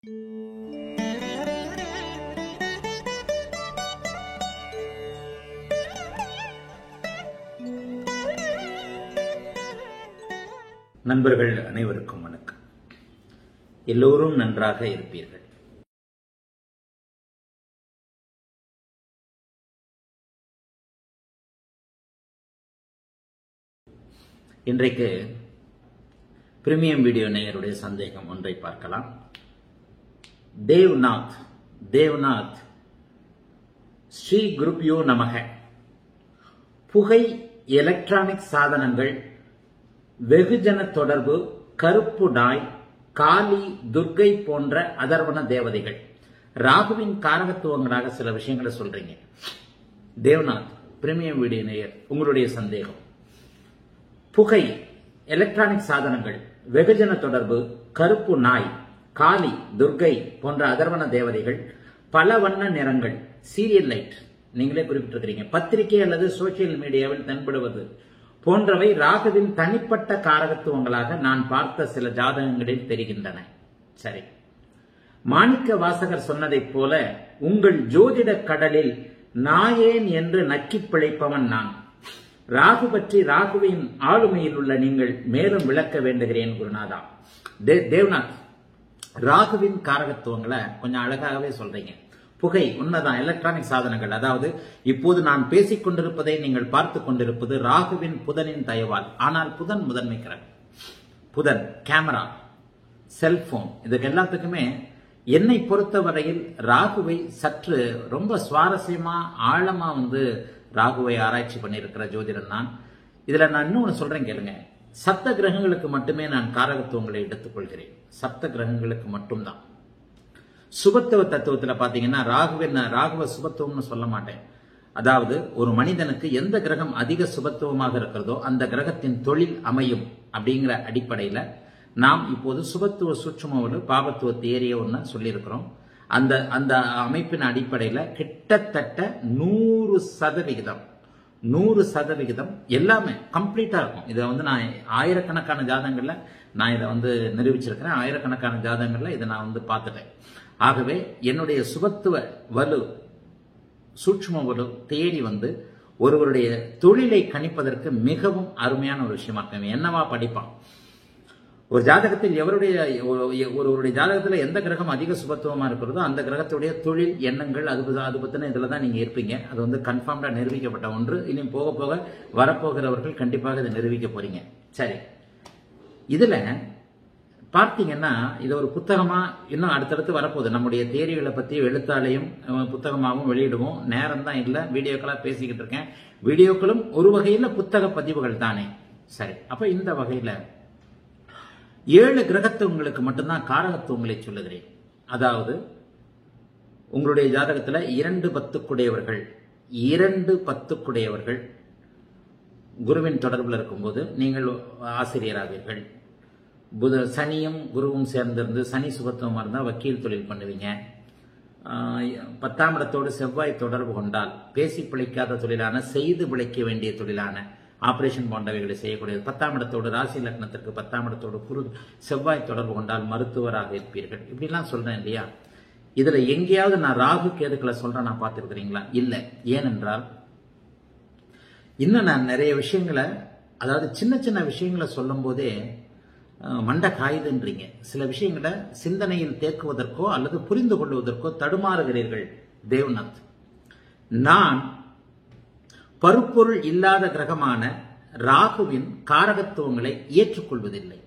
நண்பர்கள் அனைவருக்கும் வணக்கம். எல்லோரும் நன்றாக இருப்பீர்கள். இன்றைக்கு பிரீமியம் வீடியோ நேயருடைய சந்தேகம் ஒன்றை பார்க்கலாம். தேவ்நாத் ஸ்ரீ குருப்யோ நமக. புகை, எலக்ட்ரானிக் சாதனங்கள், வெகுஜன தொடர்பு, கருப்பு நாய், காளி, துர்கை போன்ற அதர்வன தேவதைகள் ராகுவின் காரகத்துவங்களாக சில விஷயங்களை சொல்றீங்க. தேவ்நாத் பிரீமியம் வீடியோ நேயர், உங்களுடைய சந்தேகம். புகை, எலக்ட்ரானிக் சாதனங்கள், வெகுஜன தொடர்பு, கருப்பு நாய், காளி, துர்கை போன்ற அதர்வன தேவதைகள், பல வண்ண நிறங்கள், சீரியல் லைட், நீங்களே குறிப்பிட்டிருக்கிறீங்க, பத்திரிகை அல்லது சோசியல் மீடியாவில் தென்படுவது போன்றவை ராகுவின் தனிப்பட்ட காரகத்துவங்களாக நான் பார்த்த சில ஜாதகங்களில் தெரிகின்றன. சரி, மாணிக்க வாசகர் சொன்னதைப் போல உங்கள் ஜோதிட கடலில் நாயேன் என்று நக்கி பிழைப்பவன் நான். ராகு பற்றி ராகுவின் ஆளுமையில் உள்ள நீங்கள் மேலும் விளக்க வேண்டுகிறேன் குருநாதா. தேவ்நாத், ராகுவின் காரகத்துவங்களை கொஞ்சம் அழகாகவே சொல்றீங்க. புகை உண்மைதான், எலக்ட்ரானிக் சாதனங்கள், அதாவது இப்போது நான் பேசிக் கொண்டிருப்பதை நீங்கள் பார்த்துக் கொண்டிருப்பது ராகுவின் புதனின் தயவால். ஆனால் புதன் முதன்மை கிரகம். புதன், கேமரா, செல்போன், இதுக்கு எல்லாத்துக்குமே என்னை பொறுத்தவரையில் ராகுவை சற்று ரொம்ப சுவாரஸ்யமா ஆழமா ராகுவை ஆராய்ச்சி பண்ணியிருக்கிற ஜோதிடன் நான். இதுல நான் இன்னொன்னு சொல்றேன் கேளுங்க. சப்த கிரகங்களுக்கு மட்டுமே நான் காரகத்துவங்களை எடுத்துக்கொள்கிறேன். சப்த கிரகங்களுக்கு மட்டும்தான். சுபத்துவ தத்துவத்துல பாத்தீங்கன்னா ராகுவ சுபத்துவம்னு சொல்ல மாட்டேன். அதாவது ஒரு மனிதனுக்கு எந்த கிரகம் அதிக சுபத்துவமாக இருக்கிறதோ அந்த கிரகத்தின் தொழில் அமையும் அப்படிங்கிற அடிப்படையில நாம் இப்போது சுபத்துவ சூட்சும பாபத்துவ தியரிய ஒண்ணு சொல்லியிருக்கிறோம். அந்த அமைப்பின் அடிப்படையில கிட்டத்தட்ட 100% எல்லாமே கம்ப்ளீட்டா இருக்கும். இதை நான் ஆயிரக்கணக்கான ஜாதகங்கள்ல நான் இதை நிரூபிச்சிருக்கிறேன். ஆயிரக்கணக்கான ஜாதகங்கள்ல இதை நான் பார்த்துட்டேன். ஆகவே என்னுடைய சுபத்துவ வலு, சூட்சும வலு தேடி ஒருவருடைய தொழிலை கணிப்பதற்கு மிகவும் அருமையான ஒரு விஷயமா இருக்கும். என்னவா படிப்பான் ஒரு ஜாதகத்தில், ஒருவருடைய ஜாதகத்தில் எந்த கிரகம் அதிக சுபத்துவமா இருக்கிறதோ அந்த கிரகத்துடைய தொழில் எண்ணங்கள் அது பத்தின இதுலதான் நீங்க இருப்பீங்க. அது கன்ஃபார்ம்டா நிரூபிக்கப்பட்ட ஒன்று. இனி போக போக வரப்போகிறவர்கள் கண்டிப்பாக இதை நிரூபிக்க போறீங்க. சரி, இதுல பார்த்தீங்கன்னா இது ஒரு புத்தகமா இன்னும் அடுத்தடுத்து வரப்போகுது. நம்முடைய தியரிகளை பத்தி எழுத்தாலையும் புத்தகமாகவும் வெளியிடுவோம். நேரம் தான் இல்ல, வீடியோக்களா பேசிக்கிட்டு இருக்கேன். வீடியோக்களும் ஒரு வகையில புத்தக பதிவுகள் தானே. சரி, அப்ப இந்த வகையில 7 கிரகத்துவங்களுக்கு மட்டும்தான் காரகத்துவங்களை சொல்லுகிறேன். அதாவது உங்களுடைய ஜாதகத்துல 2 10 குருவின் தொடர்பில் இருக்கும்போது நீங்கள் ஆசிரியராவீர்கள். சனியும் குருவும் சேர்ந்திருந்து, சனி சுபத்துவமா இருந்தா வக்கீல் தொழில் பண்ணுவீங்க. 10ஆம் இடத்தோடு செவ்வாய் தொடர்பு கொண்டால் பேசி பிழைக்காத தொழிலான, செய்து பிழைக்க வேண்டிய தொழிலான ஆபரேஷன் போன்றவைகளை செய்யக்கூடியது. 10ஆம் இடத்தோடு, ராசி லக்னத்திற்கு 10ஆம் இடத்தோடு குரு செவ்வாய் தொடர்பு கொண்டால் மருத்துவராக இருப்பீர்கள். இப்படிலாம் சொல்றேன் இல்லையா? இதுல எங்கேயாவது நான் ராகு கேதுக்களை சொல்றேன் நான் பார்த்திருக்கிறீங்களா? இல்ல. ஏனென்றால் இன்னும் நான் நிறைய விஷயங்களை, அதாவது சின்ன சின்ன விஷயங்களை சொல்லும் போதே மண்ட காயுதுன்றீங்க. சில விஷயங்களை சிந்தனையில் தேக்குவதற்கோ அல்லது புரிந்து கொள்வதற்கோ தடுமாறுகிறீர்கள். தேவ்நாத், நான் பருப்பொருள் இல்லாத கிரகமான ராகுவின் காரகத்துவங்களை ஏற்றுக்கொள்வதில்லை.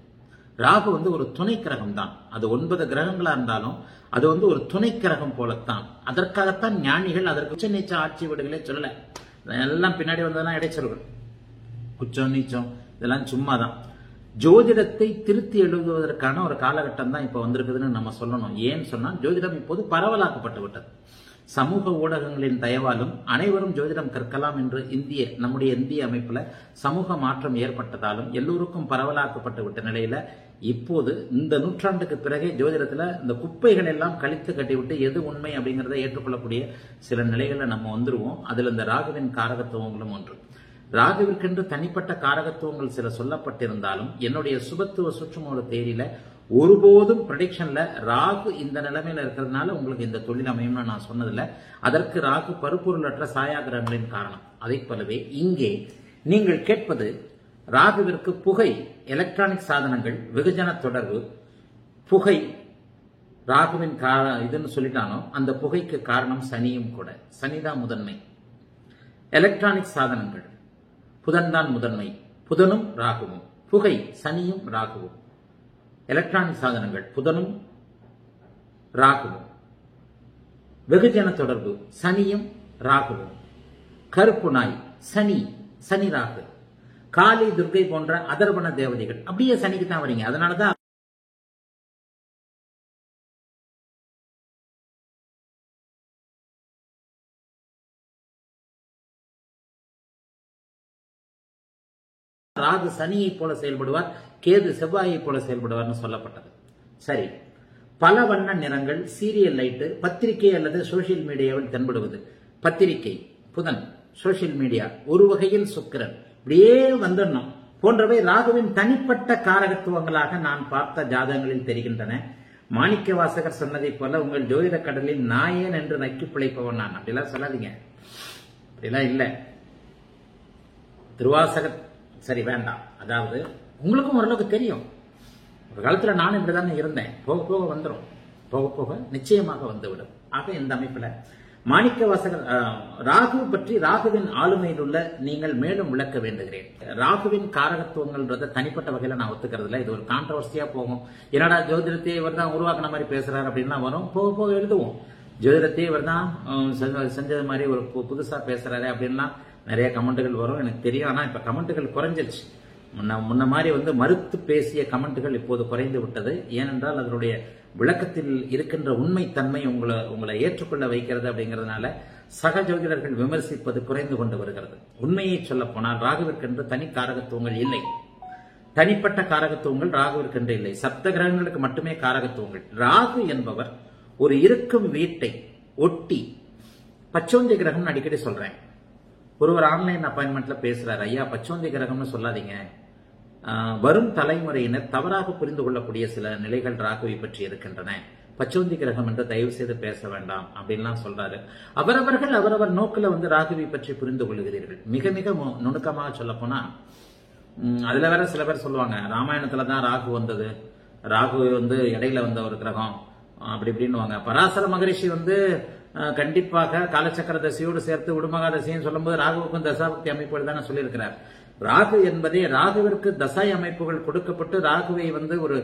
ராகு ஒரு துணை கிரகம் தான். அது 9 கிரகங்களா இருந்தாலும் அது ஒரு துணை கிரகம் போலத்தான். அதற்காகத்தான் ஞானிகள் அதற்கு உச்ச நீச்ச ஆட்சி வீடுகளே சொல்லல. எல்லாம் பின்னாடி வந்ததுதான் இடைச்சொல்கள். குச்சம் நீச்சம் இதெல்லாம் சும்மாதான். ஜோதிடத்தை திருத்தி எழுதுவதற்கான ஒரு காலகட்டம் தான் இப்ப வந்திருக்குதுன்னு நம்ம சொல்லணும். ஏன்னு சொன்னா ஜோதிடம் இப்போது பரவலாக்கப்பட்டு விட்டது. சமூக ஊடகங்களின் தயவாலும் அனைவரும் ஜோதிடம் கற்கலாம் என்று நம்முடைய இந்திய அமைப்புல சமூக மாற்றம் ஏற்பட்டதாலும் எல்லோருக்கும் பரவலாக்கப்பட்டு விட்ட நிலையில இப்போது இந்த நூற்றாண்டுக்கு பிறகே ஜோதிடத்துல இந்த குப்பைகள் எல்லாம் கழித்து கட்டிவிட்டு எது உண்மை அப்படிங்கறத ஏற்றுக்கொள்ளக்கூடிய சில நிலைகள்ல நம்ம வந்துருவோம். அதுல இந்த ராகுவின் காரகத்துவங்களும் ஒன்று. ராகுவிற்கென்று தனிப்பட்ட காரகத்துவங்கள் சில சொல்லப்பட்டிருந்தாலும் என்னுடைய சுபத்துவ சுற்றுமூல தேரியில ஒருபோதும் ப்ரெடிக்ஷன்ல ராகு இந்த நிலைமையில இருக்கிறதுனால உங்களுக்கு இந்த தொழில் அமையும்னு நான் சொன்னதில்லை. அதற்கு ராகு பருப்பொருளற்ற சாயா கிரகங்களின் காரணம். அதை போலவே இங்கே நீங்கள் கேட்பது ராகுவிற்கு புகை, எலக்ட்ரானிக் சாதனங்கள், வெகுஜன தொடர்பு, புகை ராகுவின் இதுன்னு சொல்லிட்டானோ அந்த புகைக்கு காரணம் சனியும் கூட. சனிதான் முதன்மை. எலக்ட்ரானிக் சாதனங்கள் புதன் தான் முதன்மை. புதனும் ராகுவும். புகை சனியும் ராகுவும். எலக்ட்ரானிக் சாதனங்கள் புதனும் ராகுவும். வெகுஜன தொடர்பு சனியும் ராகுவும். கருப்பு நாய் சனி ராகு. காளி, துர்கை போன்ற அதர்வன தேவதைகள் அப்படியே சனிக்கு தான் வரீங்க. அதனாலதான் ராகு சனியை போல செயல்படுவார், கேது செவ்வாயை போல செயல்படுவார்னு சொல்லப்பட்டது. சரி, பல வண்ண நிறங்கள், சீரியல் லைட்டு, பத்திரிகை அல்லது சோசியல் மீடியாவில் தென்படுவது. பத்திரிகை புதன், சோசியல் மீடியா ஒரு வகையில் சுக்கிரன், இப்படியே வந்துடணும் போன்றவை ராகுவின் தனிப்பட்ட காரகத்துவங்களாக நான் பார்த்த ஜாதகங்களில் தெரிகின்றன. மாணிக்க வாசகர் சொன்னதை போல உங்கள் ஜோதிட கடலில் நாயேன் என்று நக்கி பிழைப்பவன் நான். அப்படிலாம் சொல்லாதீங்க, அப்படிலாம் இல்ல. திருவாசகர் சரி வேண்டாம். அதாவது உங்களுக்கும் ஓரளவுக்கு தெரியும். ஒரு காலத்துல நானும் இப்படிதானே இருந்தேன். போக போக வந்துடும், போக போக நிச்சயமாக வந்துவிடும். ஆக இந்த அமைப்புல மாணிக்க வாசகர் ராகு பற்றி, ராகுவின் ஆளுமையில் உள்ள நீங்கள் மேலும் விளக்க வேண்டுகிறேன். ராகுவின் காரகத்துவங்கள்ன்றத தனிப்பட்ட வகையில நான் ஒத்துக்கிறதுல. இது ஒரு கான்ட்ரவர்சியா போகும். என்னடா ஜோதிடத்தை இவர் தான் உருவாக்கின மாதிரி பேசுறாரு அப்படின்னா வரும். போக போக எழுதுவோம். ஜோதிடத்தை இவர் தான் செஞ்சது மாதிரி ஒரு புதுசா பேசுறாரு அப்படின்லாம் நிறைய கமெண்ட்டுகள் வரும், எனக்கு தெரியும். ஆனா இப்ப கமெண்ட்டுகள் குறைஞ்சிருச்சு. முன்ன மாதிரி மறுத்து பேசிய கமெண்ட்டுகள் இப்போது குறைந்து விட்டது. ஏனென்றால் அதனுடைய விளக்கத்தில் இருக்கின்ற உண்மைத்தன்மை உங்களை ஏற்றுக்கொள்ள வைக்கிறது. அப்படிங்கிறதுனால சக ஜோதிடர்கள் விமர்சிப்பது குறைந்து கொண்டு வருகிறது. உண்மையை சொல்ல போனால் ராகுவிற்கென்று தனி காரகத்துவங்கள் இல்லை. தனிப்பட்ட காரகத்துவங்கள் ராகுவிற்கென்று இல்லை. சப்த கிரகங்களுக்கு மட்டுமே காரகத்துவங்கள். ராகு என்பவர் ஒரு இருக்கும் வீட்டை ஒட்டி, பச்சோந்தி கிரகம் அடிக்கடி சொல்றேன். ஒருவர் ஆன்லைன் அப்பாயின்மெண்ட்ல பேசுறாரு, ஐயா பச்சோந்தி கிரகம்னு சொல்லாதீங்க, வரும் தலைமுறையினர் தவறாக புரிந்து கொள்ளக்கூடிய சில நிலைகள் ராகுவை பற்றி இருக்கின்றன, பச்சோந்தி கிரகம் என்று தயவு செய்து பேச வேண்டாம் அப்படின்லாம் சொல்றாரு. அவரவர்கள் அவரவர் நோக்கில் ராகுவை பற்றி புரிந்து கொள்கிறீர்கள். மிக மிக நுணுக்கமாக சொல்ல போனா அதுல வேற சில பேர் சொல்லுவாங்க, ராமாயணத்துலதான் ராகு வந்தது, ராகு இடையில வந்த ஒரு கிரகம் அப்படி இப்படின்னு. பராசர மகரிஷி கண்டிப்பாக காலச்சக்கர தசையோடு சேர்த்து உடுமகா தசைன்னு சொல்லும்போது ராகுவுக்கும் தசாபக்தி அமைப்புகள் தானே சொல்லியிருக்கிறார். ராகு என்பதே, ராகுவிற்கு தசை அமைப்புகள் கொடுக்கப்பட்டு ராகுவை ஒரு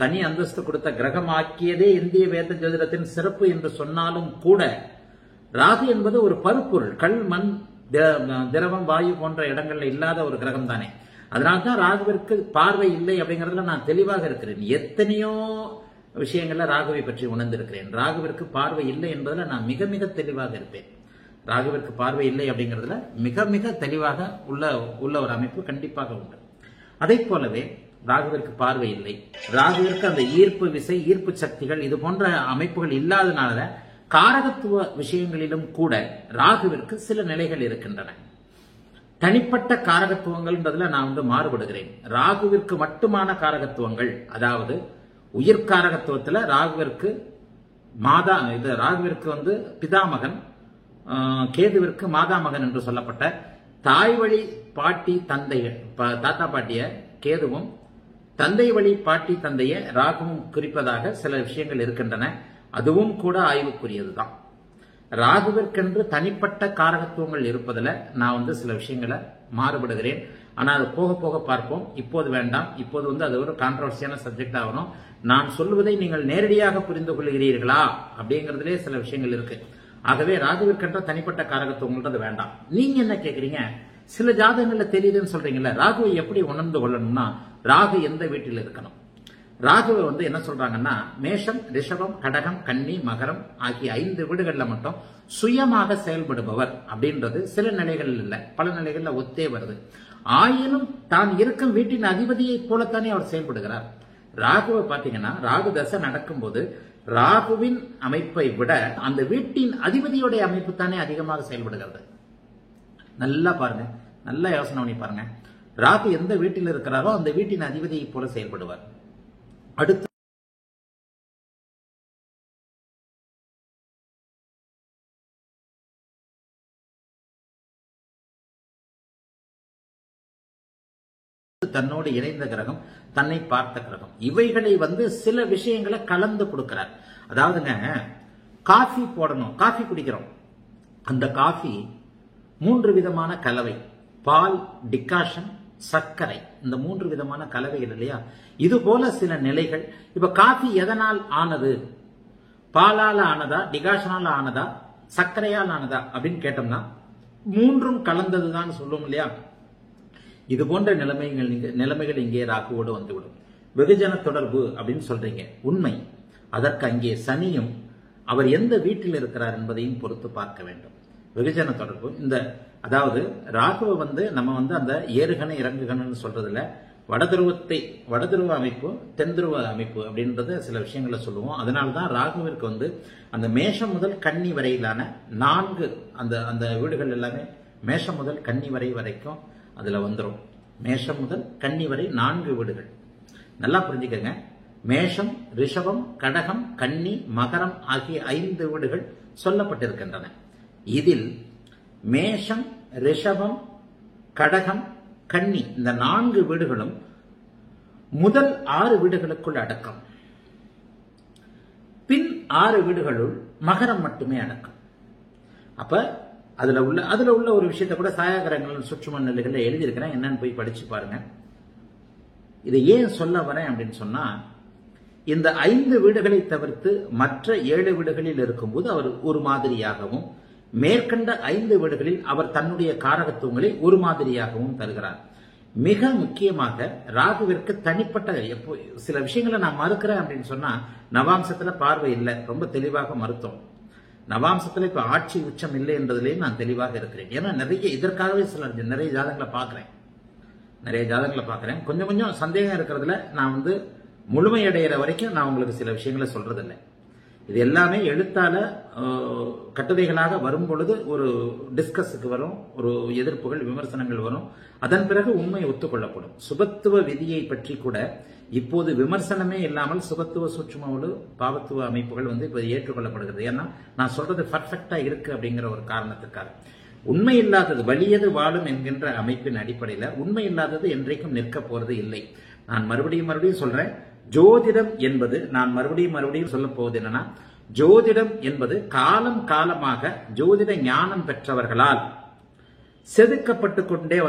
தனி அந்தஸ்து கொடுத்த கிரகம் ஆக்கியதே இந்திய வேத ஜோதிடத்தின் சிறப்பு என்று சொன்னாலும் கூட, ராகு என்பது ஒரு பருப்பொருள். கல், மண், திரவம், வாயு போன்ற இடங்கள்ல இல்லாத ஒரு கிரகம் தானே. அதனால்தான் ராகுவிற்கு பார்வை இல்லை அப்படிங்கறதுல நான் தெளிவாக இருக்கிறேன். எத்தனையோ விஷயங்கள்ல ராகுவை பற்றி உணர்ந்திருக்கிறேன். ராகுவிற்கு பார்வை இல்லை என்பதில் நான் மிக மிக தெளிவாக இருப்பேன். ராகுவிற்கு பார்வை இல்லை அப்படிங்கிறதுல மிக மிக தெளிவாக உள்ள ஒரு அமைப்பு கண்டிப்பாக உண்டு. அதை போலவே ராகுவிற்கு பார்வை இல்லை, ராகுவிற்கு அந்த ஈர்ப்பு விசை, ஈர்ப்பு சக்திகள் இது போன்ற அமைப்புகள் இல்லாதனால காரகத்துவ விஷயங்களிலும் கூட ராகுவிற்கு சில நிலைகள் இருக்கின்றன. தனிப்பட்ட காரகத்துவங்கள்ன்றதுல நான் மாறுபடுகிறேன். ராகுவிற்கு மட்டுமான காரகத்துவங்கள், அதாவது உயிர்காரகத்துவத்துல ராகுவிற்கு ராகுவிற்கு பிதாமகன், கேதுவிற்கு மாதாமகன் என்று சொல்லப்பட்ட தாய் வழி பாட்டி தந்தைய, தாத்தா பாட்டிய கேதுவும் தந்தை வழி பாட்டி தந்தைய ராகுவும் குறிப்பதாக சில விஷயங்கள் இருக்கின்றன. அதுவும் கூட ஆய்வுக்குரியதுதான். ராகுவிற்கென்று தனிப்பட்ட காரகத்துவங்கள் இருப்பதில் நான் சில விஷயங்களை மாறுபடுகிறேன். ஆனா அது போக போக பார்ப்போம். இப்போது வேண்டாம். இப்போது அது ஒரு கான்ட்ரவர்சியான சப்ஜெக்ட் ஆகணும். நான் சொல்வதை நீங்கள் நேரடியாக புரிந்து கொள்கிறீர்களா அப்படிங்கறதுலே சில விஷயங்கள் இருக்கு. ஆகவே ராகுவிற்கென்ற தனிப்பட்ட காரகத்துவங்கள்ன்றது வேண்டாம். நீங்க என்ன கேக்குறீங்க, சில ஜாதகங்கள்ல தெரியுதுன்னு சொல்றீங்கல்ல, ராகுவை எப்படி உணர்ந்து கொள்ளணும்னா ராகு எந்த வீட்டில் இருக்கணும். ராகுவை என்ன சொல்றாங்கன்னா, மேஷம், ரிஷபம், கடகம், கன்னி, மகரம் ஆகிய 5 வீடுகள்ல மட்டும் சுயமாக செயல்படுபவர் அப்படின்றது சில நிலைகள் இல்ல, பல நிலைகள்ல ஒத்தே வருது. ஆயினும் தான் இருக்கும் வீட்டின் அதிபதியை போலத்தானே அவர் செயல்படுகிறார். ராகுவை பாத்தீங்கன்னா, ராகு தசை நடக்கும்போது ராகுவின் அமைப்பை விட அந்த வீட்டின் அதிபதியுடைய அமைப்பு தானே அதிகமாக செயல்படுகிறது. நல்லா பாருங்க, நல்லா யோசனை பண்ணி பாருங்க. ராகு எந்த வீட்டில் இருக்கிறாரோ அந்த வீட்டின் அதிபதியை போல செயல்படுவார். அடுத்து தன்னோடு இணைந்த கிரகம், தன்னை பார்த்த கிரகம், இவைகளை சில விஷயங்களை கலந்து கொடுக்கிறார். அதாவதுங்க, காஃபி போடணும், காஃபி குடிக்கிறோம், அந்த காஃபி 3 விதமான கலவை, பால், டிகாஷன், சர்க்கரை, இந்த 3 விதமான கலவைகள் இல்லையா? இது போல சில நிலைகள். இப்ப காஃபி எதனால் ஆனது? பாலால் ஆனதா, டிகாஷனால் ஆனதா, சர்க்கரையால் ஆனதா அப்படின்னு கேட்டோம்னா 3ம் கலந்ததுதான் சொல்லுவோம் இல்லையா? இது போன்ற நிலைமைகள் இங்கே ராகுவோடு வந்துவிடும். வெகுஜன தொடர்பு அப்படின்னு சொல்றீங்க, உண்மை. அதற்கு அங்கே சனியும் அவர் எந்த வீட்டில் இருக்கிறார் என்பதையும் பொறுத்து பார்க்க வேண்டும். வெகுஜன தொடர்பு அதாவது ராகுவை நம்ம அந்த ஏறுகண இறங்குகணன்னு சொல்றதுல வடதுருவ அமைப்பு, தென்துருவ அமைப்பு அப்படின்றது சில விஷயங்களை சொல்லுவோம். அதனால்தான் ராகுவிற்கு அந்த மேஷம் முதல் கன்னி வரையிலான 4 அந்த வீடுகள் எல்லாமே மேஷம் முதல் கன்னி வரைக்கும் அதுல வந்துடும். மேஷம் முதல் கன்னி வரை 4 வீடுகள். நல்லா புரிஞ்சுக்கங்க. மேஷம், ரிஷபம், கடகம், கன்னி, மகரம் ஆகிய 5 வீடுகள் சொல்லப்பட்டிருக்கின்றன. இதில் மேஷம், ரிஷபம், கடகம், கன்னி இந்த 4 வீடுகளும் முதல் 6 வீடுகளுக்குள் அடக்கம். பின் 6 வீடுகளுள் மகரம் மட்டுமே அடக்கம். அப்ப அதுல உள்ள ஒரு விஷயத்தை கூட சாயாகரங்கள் சுற்றும நிலைகள்ல எழுதியிருக்கிறேன், என்னன்னு போய் படிச்சு பாருங்க. இதை ஏன் சொல்ல வரேன் அப்படின்னு சொன்னா, இந்த 5 வீடுகளை தவிர்த்து மற்ற 7 வீடுகளில் இருக்கும்போது அவர் ஒரு மாதிரியாகவும், மேற்கண்ட 5 வீடுகளில் அவர் தன்னுடைய காரகத்துவங்களை ஒரு மாதிரியாகவும் தருகிறார். மிக முக்கியமாக ராகுவிற்கு தனிப்பட்ட சில விஷயங்களை நான் மறுக்கிறேன் அப்படின்னு சொன்னா, நவாம்சத்துல பார்வை இல்லை, ரொம்ப தெளிவாக மறுத்தோம். நவாம்சத்துல இப்ப ஆட்சி உச்சம் இல்லை என்பதிலேயே நான் தெளிவாக இருக்கிறேன். ஏன்னா இதற்காகவே நிறைய ஜாதகங்களை பார்க்கிறேன். கொஞ்சம் சந்தேகம் இருக்கிறதுல நான் முழுமையடைகிற வரைக்கும் நான் உங்களுக்கு சில விஷயங்களை சொல்றதில்லை. இது எல்லாமே எழுத்தால கட்டுரைகளாக வரும் பொழுது ஒரு டிஸ்கஸுக்கு வரும், ஒரு எதிர்ப்புகள், விமர்சனங்கள் வரும். அதன் பிறகு உண்மை ஒத்துக்கொள்ளப்படும். சுபத்துவ விதியை பற்றி கூட இப்போது விமர்சனமே இல்லாமல் சுபத்துவ சூட்சுமோடு பாவத்துவ அமைப்புகள் இப்ப ஏற்றுக்கொள்ளப்படுகிறது. ஏன்னா நான் சொல்றது பர்ஃபெக்டா இருக்கு அப்படிங்கிற ஒரு காரணத்துக்காக. உண்மை இல்லாதது வலியது வாழும் என்கின்ற அமைப்பின் அடிப்படையில் உண்மை இல்லாதது என்றைக்கும் நிற்க போறது இல்லை. நான் மறுபடியும் சொல்றேன், ஜோதிடம் என்பது, நான் மறுபடியும் சொல்ல போவது என்னன்னா, ஜோதிடம் என்பது காலம் காலமாக ஜோதிட ஞானம் பெற்றவர்களால் செதுக்கப்பட்டு கொண்டே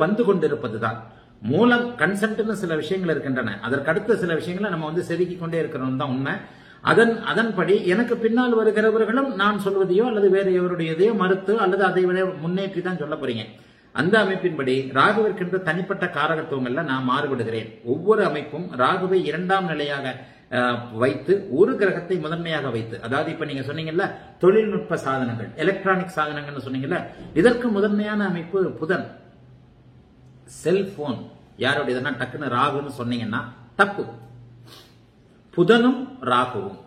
வந்து கொண்டிருப்பதுதான். மூலம் கன்சென்ட்னு சில விஷயங்கள் இருக்கின்றன, அதற்கடுத்த சில விஷயங்களை நம்ம செதுக்கிக் கொண்டே இருக்கிறோம் தான் உண்மை. அதன்படி எனக்கு பின்னால் வருகிறவர்களும் நான் சொல்வதையோ அல்லது வேறு எவருடையதையோ மறுத்து அல்லது அதை விட முன்னேற்றி தான் சொல்ல போறீங்க. அந்த அமைப்பின்படி ராகுவிற்கின்ற தனிப்பட்ட காரகத்துவங்கள்ல நான் மாறுபடுகிறேன். ஒவ்வொரு அமைப்பும் ராகுவை 2ஆம் நிலையாக வைத்து ஒரு கிரகத்தை முதன்மையாக வைத்து, அதாவது இப்ப நீங்க சொன்னீங்கல்ல தொழில்நுட்ப சாதனங்கள், எலக்ட்ரானிக் சாதனங்கள் சொன்னீங்கல்ல, இதற்கு முதன்மையான அமைப்பு புதன். செல்போன் யாருடையதுன்னா டக்குன்னு ராகுன்னு சொன்னீங்கன்னா தப்பு. புதனும் ராகுவும்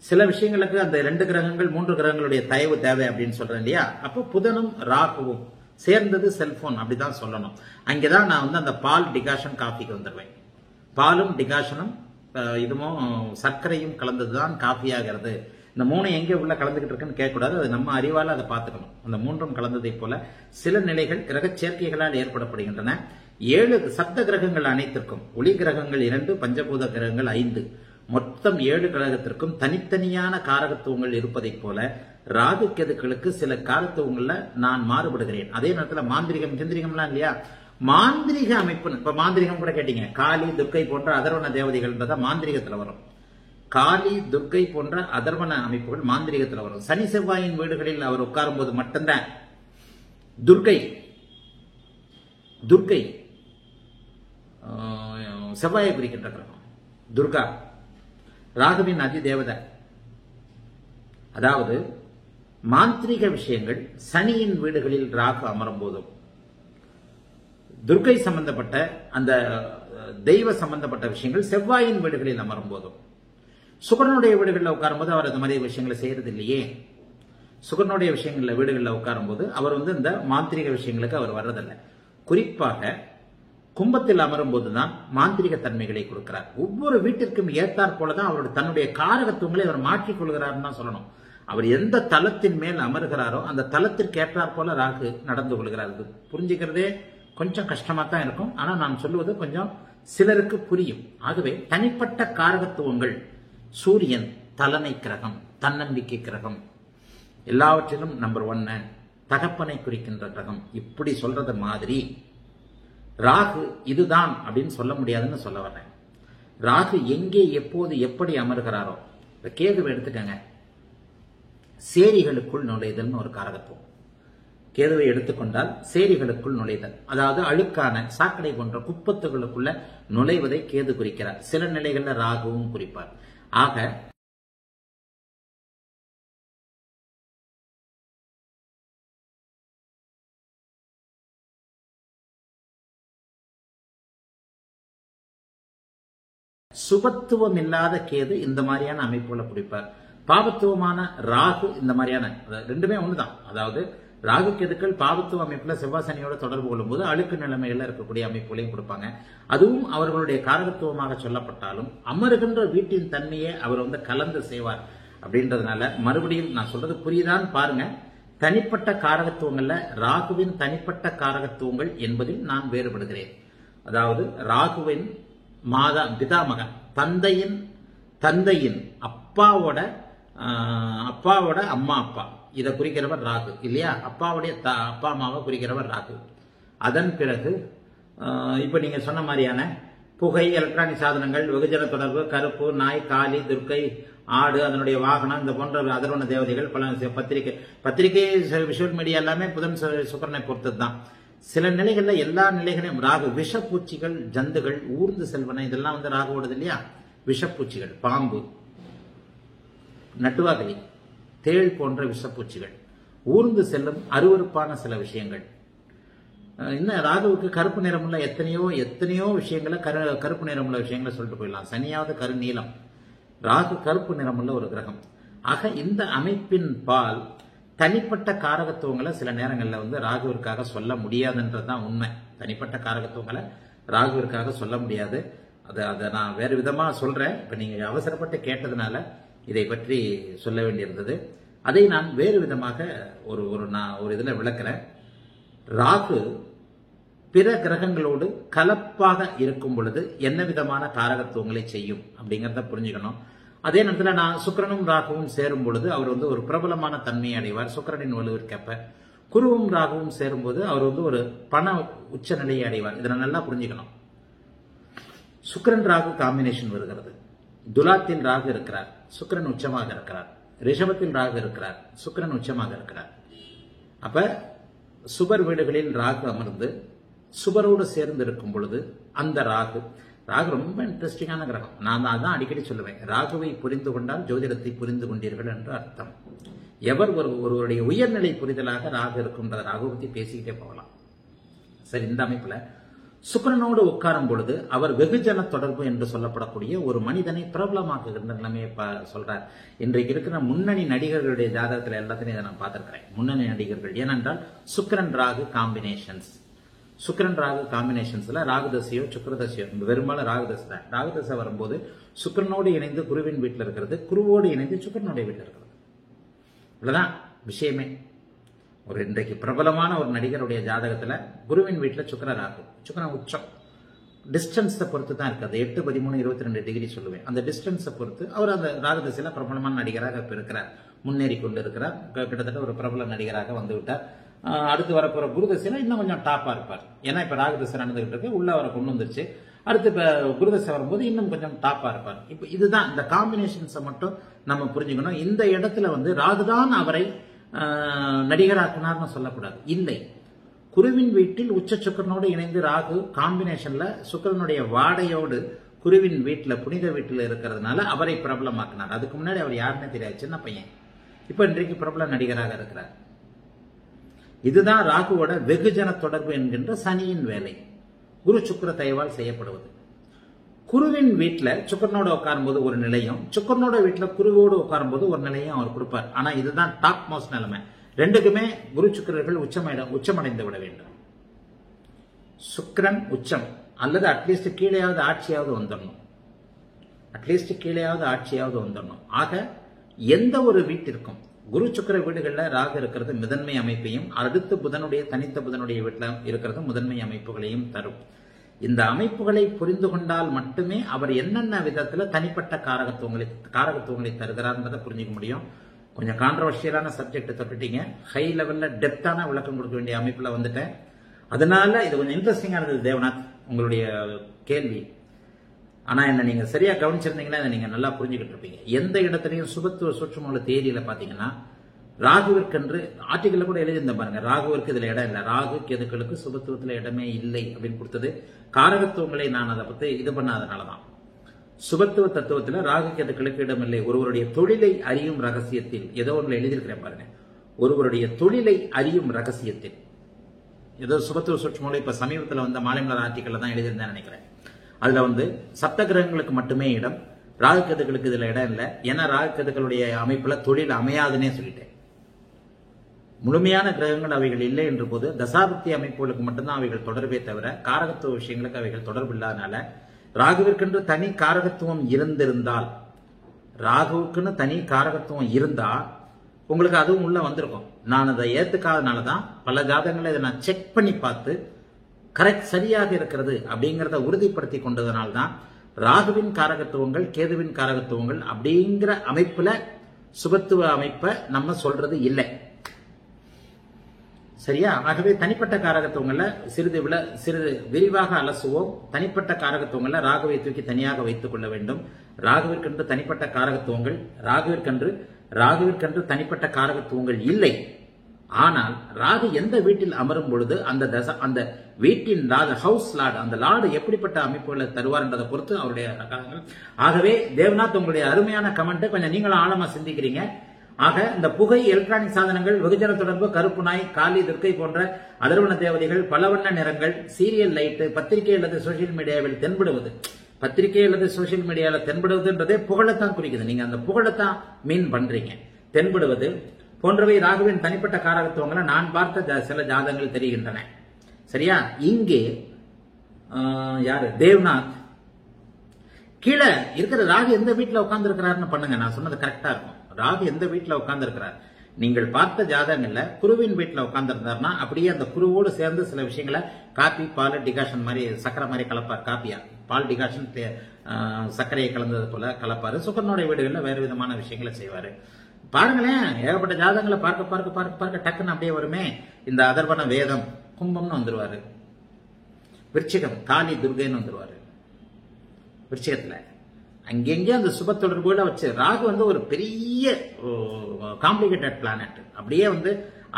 சில விஷயங்களுக்கு அந்த 2 கிரகங்கள் 3 கிரகங்களுடைய தயவு தேவை அப்படின்னு சொல்றேன் இல்லையா? அப்போ புதனும் ராகுவும் சேர்ந்தது செல்போன், அப்படிதான் சொல்லணும். அங்கேதான் நான் அந்த பால், டிகாஷன், காஃபிக்கு வந்துடுவேன். பாலும் டிகாஷனும் இதுவும் சர்க்கரையும் கலந்ததுதான் காஃபி ஆகிறது. இந்த 3 எங்கே உள்ள கலந்துகிட்டு இருக்குன்னு கேட்கக்கூடாது, அது நம்ம அறிவால அதை பார்த்துக்கணும். அந்த 3ம் கலந்ததை போல சில நிலைகள் கிரக சேர்க்கைகளால் ஏற்படப்படுகின்றன. 7 சப்த கிரகங்கள் அனைத்திற்கும், ஒளி கிரகங்கள் 2, பஞ்சபூத கிரகங்கள் 5, மொத்தம் 7 கிரகத்திற்கும் தனித்தனியான காரகத்துவங்கள் இருப்பதை போல ராகு கேதுக்களுக்கு சில காரகத்துவங்கள்ல நான் மாறுபடுகிறேன். அதே நேரத்தில் மாந்திரிகம் சிந்திரிகம்லாம் இல்லையா, மாந்திரிக அமைப்பு. இப்ப மாந்திரிகம் கூட கேட்டீங்க, காளி, துர்க்கை போன்ற அதர்வன தேவதைகள்ன்றத மாந்திரிகத்துல வரும். காளி, துர்க்கை போன்ற அதர்வன அமைப்புகள் மாந்திரிகத்துல வரும். சனி செவ்வாயின் வீடுகளில் அவர் உட்காரும் போது மட்டும்தான் துர்க்கை செவ்வாயை குறிக்கின்ற கிரகம். துர்கா ராகுவின் அதி தேவதை. அதாவது மாந்திரிக விஷயங்கள் சனியின் வீடுகளில் ராகு அமரும் போதும், துர்க்கை சம்பந்தப்பட்ட அந்த தெய்வ சம்பந்தப்பட்ட விஷயங்கள் செவ்வாயின் வீடுகளில் அமரும் போதும், சுக்கிரனுடைய வீடுகளில் உட்காரும்போது அவர் அந்த மாதிரி விஷயங்களை செய்யறது இல்லையே. சுக்கிரனுடைய விஷயங்கள்ல வீடுகளில் உட்காரும்போது அவர் இந்த மாந்திரிக விஷயங்களுக்கு அவர் வர்றதில்லை. குறிப்பாக கும்பத்தில் அமரும் போதுதான் மாந்திரிக தன்மைகளை கொடுக்கிறார். ஒவ்வொரு வீட்டிற்கும் ஏற்றாற் போலதான் அவருடைய தன்னுடைய காரகத்துவங்களை அவர் மாற்றிக் கொள்கிறார் தான் சொல்லணும். அவர் எந்த தளத்தின் மேல் அமர்கிறாரோ அந்த தளத்திற்கு ஏற்றாற் போல ராகு நடந்து கொள்கிறார். புரிஞ்சுக்கிறதே கொஞ்சம் கஷ்டமா தான் இருக்கும். ஆனா நான் சொல்லுவது கொஞ்சம் சிலருக்கு புரியும். ஆகவே தனிப்பட்ட காரகத்துவங்கள், சூரியன் தலனை கிரகம், தன்னம்பிக்கை கிரகம், எல்லாவற்றிலும் நம்பர் 1 தகப்பனை குறிக்கின்ற கிரகம். இப்படி சொல்றது மாதிரி ராகு இதுதான் அப்படின்னு சொல்ல முடியாதுன்னு சொல்ல வர்றேன். ராகு எங்கே எப்போது எப்படி அமர்கிறாரோ, கேதுவை எடுத்துக்கங்க, சேரிகளுக்குள் நுழைதல்னு ஒரு காரகத்துவம். கேதுவை எடுத்துக்கொண்டால் சேரிகளுக்குள் நுழைதல், அதாவது அழுக்கான சாக்கடை போன்ற குப்பத்துகளுக்குள்ள நுழைவதை கேது குறிக்கிறார். சில நிலைகள்ல ராகுவும் குறிப்பார். ஆக சுபத்துவம் இல்லாத கேது இந்த மாதிரியான அமைப்புகளை குறிப்பார். பாபத்துவமான ராகு இந்த மாதிரியான, ரெண்டுமே ஒண்ணுதான். அதாவது ராகு கேதுக்கள் பாபத்துவ அமைப்புல செவ்வாய் சனியோட தொடர்பு கொள்ளும் போது அழுக்கு நிலைமைகள்ல இருக்கக்கூடிய அமைப்புகளையும் கொடுப்பாங்க. அதுவும் அவர்களுடைய காரகத்துவமாக சொல்லப்பட்டாலும் அமருகின்ற வீட்டின் தன்மையை அவர் கலந்து செய்வார். அப்படின்றதுனால மறுபடியும் நான் சொல்றது புரியுதான்னு பாருங்க. தனிப்பட்ட காரகத்துவங்கள்ல ராகுவின் தனிப்பட்ட காரகத்துவங்கள் என்பதில் நான் வேறுபடுகிறேன். அதாவது ராகுவின் பிதாமகன், தந்தையின் அப்பாவோட அம்மா அப்பா, இதை குறிக்கிறவர் ராகு இல்லையா? அப்பாவுடைய அப்பா அம்மாவை குறிக்கிறவர் ராகு. அதன் பிறகு இப்ப நீங்க சொன்ன மாதிரியான புகை, எலக்ட்ரானிக் சாதனங்கள், வெகுஜன தொடர்பு, கருப்பு, நாய், காளி, துர்க்கை, ஆடு, அதனுடைய வாகனம், இந்த போன்ற அதர்வன தேவதைகள், பல பத்திரிகை விஷுவல் மீடியா எல்லாமே புதன் சுக்கிரனை பொறுத்தது தான். சில நிலைகள்ல எல்லா நிலைகளையும் ராகு, விஷப்பூச்சிகள், ஜந்துகள், ஊர்ந்து செல்வன, இதெல்லாம் ராகுவோடது இல்லையா? விஷப்பூச்சிகள், பாம்பு, நட்டுவாகலி, தேள் போன்ற விஷப்பூச்சிகள், ஊர்ந்து செல்லும் அருவருப்பான சில விஷயங்கள். இன்னும் ராகுவுக்கு கருப்பு நிறமுள்ள எத்தனையோ விஷயங்களை கருப்பு நிறமுள்ள விஷயங்களை சொல்லிட்டு போயிடலாம். சனியாவது கருநீலம், ராகு கருப்பு நிறமுள்ள ஒரு கிரகம். ஆக இந்த அமைப்பின் பால் தனிப்பட்ட காரகத்துவங்களை சில நேரங்களில் ராகுவிற்காக சொல்ல முடியாதுன்றதுதான் உண்மை. தனிப்பட்ட காரகத்துவங்களை ராகுவிற்காக சொல்ல முடியாது. அதை நான் வேறு விதமா சொல்றேன். இப்ப நீங்க அவசரப்பட்டு கேட்டதுனால இதை பற்றி சொல்ல வேண்டியிருந்தது. அதை நான் வேறு விதமாக ஒரு இதுல விளக்குறேன். ராகு பிற கிரகங்களோடு கலப்பாக இருக்கும் பொழுது என்ன விதமான காரகத்துவங்களை செய்யும் அப்படிங்கறத புரிஞ்சுக்கணும். அதே நேரத்தில் நான் சுக்கிரனும் ராகுவும் சேரும் பொழுது அவர் ஒரு பிரபலமான தன்மையை அடைவார். சுக்கிரனின் வலுவிற்கேற்ப குருவும் ராகுவும் சேரும் போது அவர் ஒரு பண உச்ச நிலையை அடைவார். இதை நல்லா புரிஞ்சுக்கணும். சுக்கிரன் ராகு காம்பினேஷன் வருகிறது. துலாத்தில் ராகு இருக்கிறார், சுக்கிரன் உச்சமாக இருக்கிறார். ரிஷபத்தில் ராகு இருக்கிறார், சுக்கிரன் உச்சமாக இருக்கிறார். அப்ப சுபர் வீடுகளில் ராகு அமர்ந்து சுபரோடு சேர்ந்து இருக்கும் பொழுது அந்த ராகு ரொம்ப இன்ட்ரெஸ்டிங்கான கிரகம். நான் தான் அடிக்கடி சொல்லுவேன், ராகுவை புரிந்து கொண்டால் ஜோதிடத்தை புரிந்து கொண்டீர்கள் என்று அர்த்தம். எவர் ஒருவருடைய உயர்நிலை புரிதலாக ராகு இருக்கும்ன்ற ராகு பத்தி பேசிக்கிட்டே போகலாம். சரி, இந்த அமைப்புல சுக்கிரனோடு உட்காரும் பொழுது அவர் வெகுஜன தொடர்பு என்று சொல்லப்படக்கூடிய ஒரு மனிதனை பிரபலமாக்குகின்ற நிலைமையை சொல்றார். இன்றைக்கு இருக்கிற முன்னணி நடிகர்களுடைய ஜாதகத்தில் எல்லாத்தையும் இதை நான் பார்த்திருக்கிறேன். முன்னணி நடிகர்கள், ஏனென்றால் சுக்கிரன் ராகு காம்பினேஷன்ஸ், சுக்கிரன் ராகு காம்பினேஷன்ஸ்ல ராகுதசையோ சுக்கிரதசையோ, பெரும்பாலும் ராகுதசை தான். ராகுதசை வரும்போது சுக்கிரனோடு இணைந்து குருவின் வீட்டில் இருக்கிறது, குருவோடு இணைந்து சுக்கிரனுடைய வீட்டில் இருக்கிறது. இவ்வளவுதான் விஷயமே. இன்றைக்கு பிரபலமான ஒரு நடிகருடைய ஜாதகத்துல குருவின் வீட்டில் சுக்கிரன் ராகு, சுக்கிரன் உச்சம். டிஸ்டன்ஸை பொறுத்து தான் இருக்குது. 8, 13, 22 டிகிரி சொல்லுவேன். அந்த டிஸ்டன்ஸை பொறுத்து அவர் அந்த ராகுதசையில பிரபலமான நடிகராக இப்ப இருக்கிறார், முன்னேறி கொண்டு இருக்கிறார். கிட்டத்தட்ட ஒரு பிரபல நடிகராக வந்து விட்டார். அடுத்து வரப்போற குருதசையில இன்னும் கொஞ்சம் டாப்பா இருப்பார். ஏன்னா இப்ப ராகுதசை நடந்துகிட்டு இருக்கு, உள்ள அவரை கொண்டு வந்துருச்சு. அடுத்து இப்ப குருதசை வரும்போது இன்னும் கொஞ்சம் டாப்பா இருப்பார். இப்ப இதுதான் இந்த காம்பினேஷன்ஸை மட்டும் நம்ம புரிஞ்சுக்கணும். இந்த இடத்துல ராகுதான் அவரை நடிகராக்கினார்னு சொல்லக்கூடாது. இல்லை, குருவின் வீட்டில் உச்ச சுக்கிரனோடு இணைந்து ராகு காம்பினேஷன்ல சுக்கிரனுடைய வாடையோடு குருவின் வீட்டுல புனித வீட்டுல இருக்கிறதுனால அவரை பிரபலமாக்கினார். அதுக்கு முன்னாடி அவர் யாருன்னே தெரியாது, சின்ன பையன். இப்ப இன்றைக்கு பிரபல நடிகராக இருக்கிறார். இதுதான் ராகுவோட வெகுஜன தொடர்பு என்கின்ற சனியின் வேலை, குரு சுக்கிர தயவால் செய்யப்படுவது. குருவின் வீட்டுல சுக்கரனோட உட்காரும்போது ஒரு நிலையும், சுக்கரனோட வீட்டுல குருவோடு உட்காரும்போது ஒரு நிலையும் அவர் கொடுப்பார். ஆனா இதுதான் டாப் மோஸ்ட் நிலைமை. ரெண்டுக்குமே குரு சுக்கிரர்கள் உச்சமடைந்து விட வேண்டும். சுக்கிரன் உச்சம் அல்லது அட்லீஸ்ட் கீழேயாவது ஆட்சியாவது வந்துடணும். ஆக எந்த ஒரு வீட்டிற்கும் குரு சுக்கிர வீடுகள்ல ராகு இருக்கிறது முதன்மை அமைப்பையும், அடுத்து தனித்த புதனுடைய வீட்டில் இருக்கிறது முதன்மை அமைப்புகளையும் தரும். இந்த அமைப்புகளை புரிந்து கொண்டால் மட்டுமே அவர் என்னென்ன விதத்துல தனிப்பட்ட காரகத்துவங்களை தருகிறார்ன்றதை புரிஞ்சுக்க முடியும். கொஞ்சம் கான்ட்ரவர்ஷியலான சப்ஜெக்ட் தொட்டுட்டீங்க. ஹை லெவல்ல டெப்தான விளக்கம் கொடுக்க வேண்டிய அமைப்புல வந்துட்டேன். அதனால இது கொஞ்சம் இன்ட்ரெஸ்டிங்கா இருந்தது தேவநாத் உங்களுடைய கேள்வி. ஆனா என்ன நீங்க சரியா கவனிச்சிருந்தீங்கன்னா இதை நீங்க நல்லா புரிஞ்சுக்கிட்டு இருப்பீங்க. எந்த இடத்துலையும் சுபத்துவ சூட்சும தேதியில பாத்தீங்கன்னா ராகுவிற்கென்று ஆர்டிகல்ல கூட எழுதியிருந்த பாருங்க, ராகுவிற்கு இதுல இடம் இல்லை, ராகு கேதுக்களுக்கு சுபத்துவத்துல இடமே இல்லை அப்படின்னு கொடுத்தது. காரகத்துவங்களை நான் அதை பத்தி இது பண்ணாதனாலதான். சுபத்துவ தத்துவத்துல ராகு கேதுக்களுக்கு இடம் இல்லை. ஒருவருடைய தொழிலை அறியும் ரகசியத்தில் ஏதோ ஒன்று எழுதியிருக்கிறேன் பாருங்க, ஒருவருடைய தொழிலை அறியும் ரகசியத்தில் ஏதோ சுபத்துவ சூட்சுமங்களை இப்ப சமீபத்தில் வந்த மாலைமலர் ஆர்டிகல்ல தான் எழுதியிருந்தேன் நினைக்கிறேன். அதுல சப்த கிரகங்களுக்கு மட்டுமே இடம், ராகு கேதுக்களுக்கு இதுல இடம் இல்லை. ஏன்னா ராகு கேதுக்களுடைய அமைப்புல தொழில் அமையாதுன்னே சொல்லிட்டேன். முழுமையான கிரகங்கள் அவைகள் இல்லை என்ற போது தசாபக்தி அமைப்புகளுக்கு மட்டும்தான் அவைகள் தொடர்பே தவிர காரகத்துவ விஷயங்களுக்கு அவைகள் தொடர்பு இல்லாதனால ராகுவிற்கென்று தனி காரகத்துவம் இருந்திருந்தால், ராகுவுக்குன்னு தனி காரகத்துவம் இருந்தா உங்களுக்கு அதுவும் உள்ள வந்திருக்கும். நான் அதை ஏத்துக்காதனாலதான் பல ஜாதகங்களை இதை நான் செக் பண்ணி பார்த்து கரெக்ட் சரியாக இருக்கிறது அப்படிங்கிறத உறுதிப்படுத்தி கொண்டதனால்தான் ராகுவின் காரகத்துவங்கள் கேதுவின் காரகத்துவங்கள் அப்படிங்கிற அமைப்புல சுபத்துவ அமைப்பை நம்ம சொல்றது இல்லை. சரியா? ஆகவே தனிப்பட்ட காரகத்துவங்கள்ல சிறிது விரிவாக அலசுவோம். தனிப்பட்ட காரகத்துவங்கள்ல ராகுவை தூக்கி தனியாக வைத்துக் கொள்ள வேண்டும். ராகுவிற்கென்று தனிப்பட்ட காரகத்துவங்கள், ராகுவிற்கென்று தனிப்பட்ட காரகத்துவங்கள் இல்லை. ஆனால் ராகு எந்த வீட்டில் அமரும் பொழுது அந்த வீட்டின் ஹவுஸ் லார்டு, அந்த லார்டு எப்படிப்பட்ட அமைப்புகளை தருவார் என்றதை பொறுத்து அவருடைய ரகங்கள். ஆகவே தேவநாத் உங்களுடைய அருமையான கமெண்ட் கொஞ்சம் நீங்களும் ஆழமா சிந்திக்கிறீங்க. ஆக இந்த புகை, எலக்ட்ரானிக் சாதனங்கள், வெகுஜன தொடர்பு, கருப்பு நாய், காலி, துர்க்கை போன்ற அதர்வன தேவதைகள், பலவண்ண நிறங்கள், சீரியல் லைட், பத்திரிகை அல்லது சோசியல் மீடியாவில் தென்படுவது, பத்திரிகை அல்லது சோசியல் மீடியாவில் தென்படுவதுன்றதே புகழத்தான் குறிக்குது. நீங்க அந்த புகழத்தான் மீன் பண்றீங்க. தென்படுவது போன்றவை ராகுவின் தனிப்பட்ட காரகத்துவங்களை நான் பார்த்த சில ஜாதகங்கள் தெரிகின்றன. சரியா? இங்கே யாரு தேவ்நாத் கீழே இருக்கிற ராகு எந்த வீட்டுல உட்கார்ந்து இருக்கிறாருன்னு பண்ணுங்க. நான் சொன்னது கரெக்டா இருக்கும். ராகு எந்த வீட்டுல உட்கார்ந்து இருக்கிறார், நீங்கள் பார்த்த ஜாதகங்கள்ல குருவின் வீட்டுல உட்கார்ந்து இருந்தாருன்னா அப்படியே அந்த குருவோடு சேர்ந்து சில விஷயங்களை காப்பி, பால், டிகாஷன் மாதிரி சக்கரை மாதிரி கலப்பார். காப்பியா பால் டிகாஷன் சர்க்கரையை கலந்தது போல கலப்பாரு. சுக்கரனுடைய வீடுகள்ல வேறு விதமான விஷயங்களை செய்வாரு. பாருங்களேன், ஏகப்பட்ட ஜாதகங்களை பார்க்க டக்குன்னு அப்படியே வருமே. இந்த அதர்வன வேதம் கும்பம்னு வந்துருவாரு. விருச்சிகம் காளி துர்கைன்னு வந்துருவாரு. விருச்சிகத்துல அங்கெங்கே அந்த சுப தொடர்புகளை வச்சு ராகு ஒரு பெரிய காம்ப்ளிகேட்டட் பிளானட். அப்படியே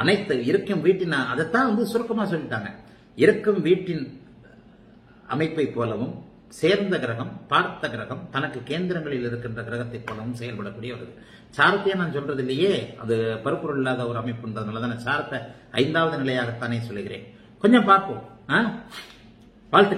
அனைத்து இருக்கும் வீட்டின் அதைத்தான் சுருக்கமா சொல்லிட்டாங்க. இருக்கும் வீட்டின் அமைப்பை போலவும் சேர்ந்த கிரகம், பார்த்த கிரகம், தனக்கு கேந்திரங்களில் இருக்கின்ற கிரகத்தை போலவும் செயல்படக்கூடிய ஒரு சாரத்தையே நான் சொல்றது இல்லையே. அது பருப்பொருள் இல்லாத ஒரு அமைப்புன்றதுனாலதான் சாரத்தை 5வது நிலையாகத்தானே சொல்லுகிறேன். கொஞ்சம் பார்ப்போம். வாழ்த்துக்கள்.